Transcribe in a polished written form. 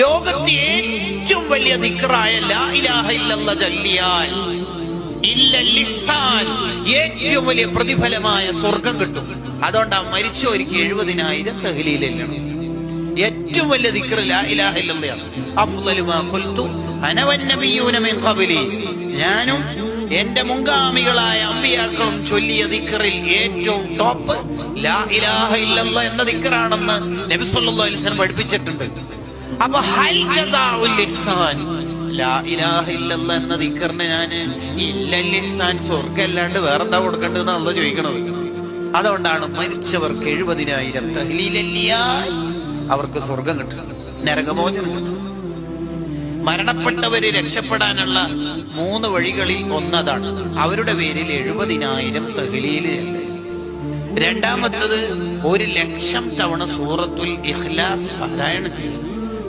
ലോകത്തെ ഏറ്റവും വലിയ ദിക്റായ ലാ ഇലാഹ ഇല്ലല്ലാഹ് ചൊല്ലിയാൽ ഏറ്റവും വലിയ പ്രതിഫലമായ സ്വർഗം കിട്ടും. അതുകൊണ്ടാ മരിച്ചവർക്ക് 70,000 തഹ്ലീൽ എല്ലണം. ഏറ്റവും വലിയ ദിക്ർ ലാ ഇലാഹ ഇല്ലല്ലാഹ്. അഫ്ളലു മാ ഖുൽതു അന വന്നബിയ്യൂന മിൻ ഖബ്ലി, ഞാനും എന്റെ മുൻഗാമികളായ അമ്പിയാക്കളും ചൊല്ലിയ ദിക്റിൽ ഏറ്റവും ടോപ്പ് ലാ ഇലാഹ ഇല്ലല്ലാഹ് എന്ന ദിക്റാണെന്ന് നബി സല്ലല്ലാഹു അലൈഹി വസല്ലം പഠിപ്പിച്ചിട്ടുണ്ട്. അപ്പൊ ഹൽ ജസാഉൽ ഇഹ്സാൻ, ലാ ഇലാഹ ഇല്ലല്ലാഹ് എന്ന ദിക്റിന് ഞാൻ ഇല്ലൽ ഇഹ്സാൻ, സ്വർഗ്ഗമല്ലാണ്ട് വേറെന്താ കൊടുക്കേണ്ടതെന്ന് അള്ളാഹ് ചോദിക്കണത്. അതുകൊണ്ടാണ് മരിച്ചവർക്ക് 70,000 തഹ്ലീൽ അവർക്ക് സ്വർഗം കിട്ടും, നരകമോചനം കിട്ടും. മരണപ്പെട്ടവര് രക്ഷപ്പെടാനുള്ള 3 വഴികളിൽ ഒന്നതാണ് അവരുടെ പേരിൽ 70,000 തഹ്ലീൽ. രണ്ടാമത്തത് 1,00,000 തവണ സൂറത്തുൽ ഇഖ്ലാസ് പാരായണം ചെയ്യും.